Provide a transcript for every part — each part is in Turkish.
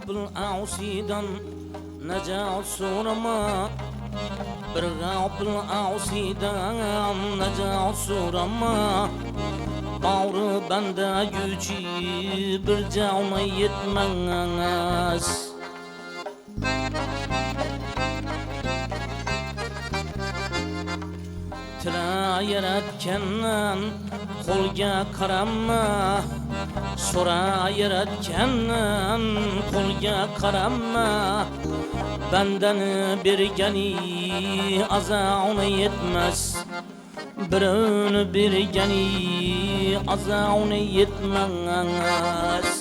بالأعصيدا نجا صورما برغاب الأعصيدا نجا صورما Bağrı bende gücü bir canı yetmez. Tira yaratkennen kolga karamma, sora yaratkennen kolga karamma. Benden bir geni azağına yetmez. Birön bir geni azağına yetmez.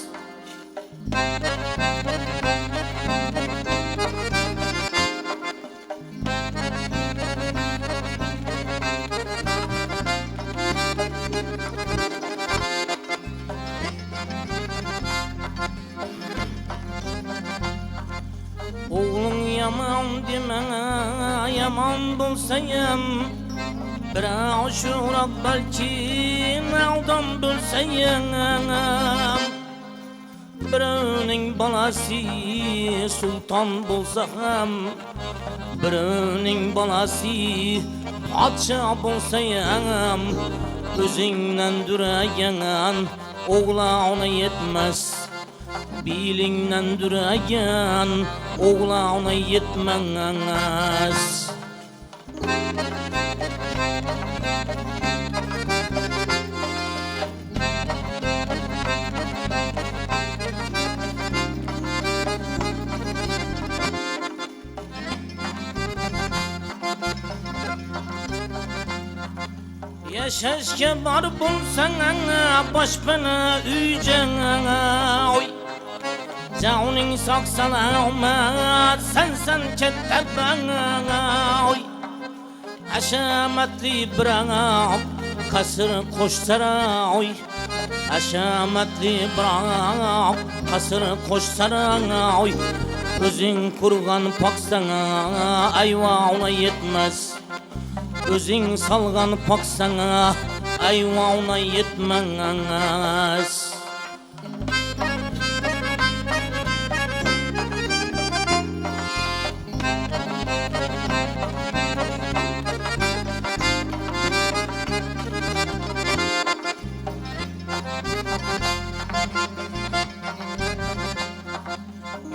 Oğlun yaman deme, yaman bulsayım bir aşurak belki mevdan bulsayım. Birinin balası sultan bulsam, birinin balası padşah bulsayım. Özünden düreyen oğlağına yetmez. Bilinden düreyen oğlağına yetmez. Yaşaşke var bulsan baş bana üyeceksin. Canın sağ selamet sen ketler bana. Haşametli bırak kasır koşsara. Haşametli bırak kasır koşsara. Özün kurgan paksana ayvağına yetmez. Özün salgan paksana ayvağına yetmez.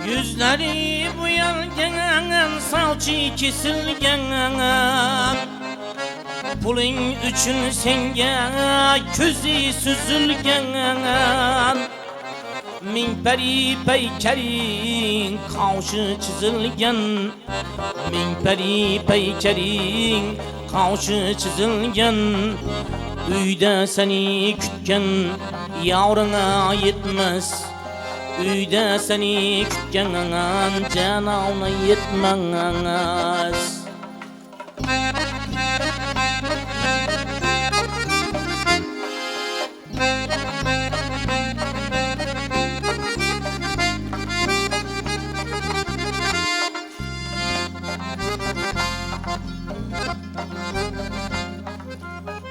Yüzleri bu yalgen salçı kesilgen. Pulun üçün senge közü süzülgen. Min peri peykerin kavşı çizilgen. Min peri peykerin kavşı çizilgen. Üyde seni kütken yavruna yetmez. Üyde seni kütken canağına yetmez.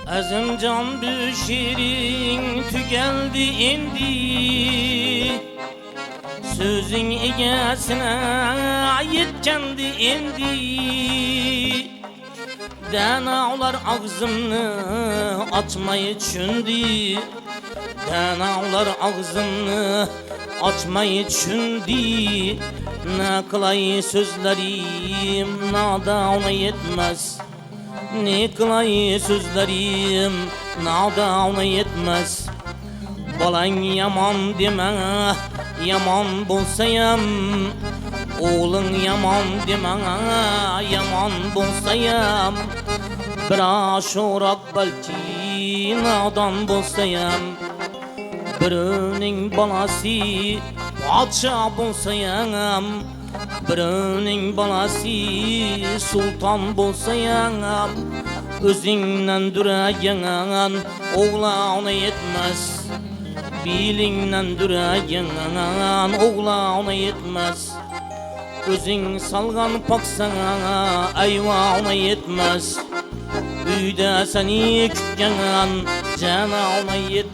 Azım can düşerin tügeldi indi. Sözün egesine yetkendi indi. Dənavlar ağzımını açmayı düşündü. Dənavlar ağzımını açmayı düşündü. Ne kılay sözlerim nadana yetmez. Ne kılay sözlerim nadana yetmez. Balan yaman deme, yaman bulsayım. Oğlun yaman deme, yaman bulsayım. Bir aşurak belki nadan bulsayım. Birinin balası padşah bulsayım. Birinin balası sultan bulsayım. Özünden düreyen oğlağına yetmez. Bilinden düreğinden oğlağına yetmez. Özün salgan paksana ayvağına yetmez. Üyde seni kütken canağına yetmez.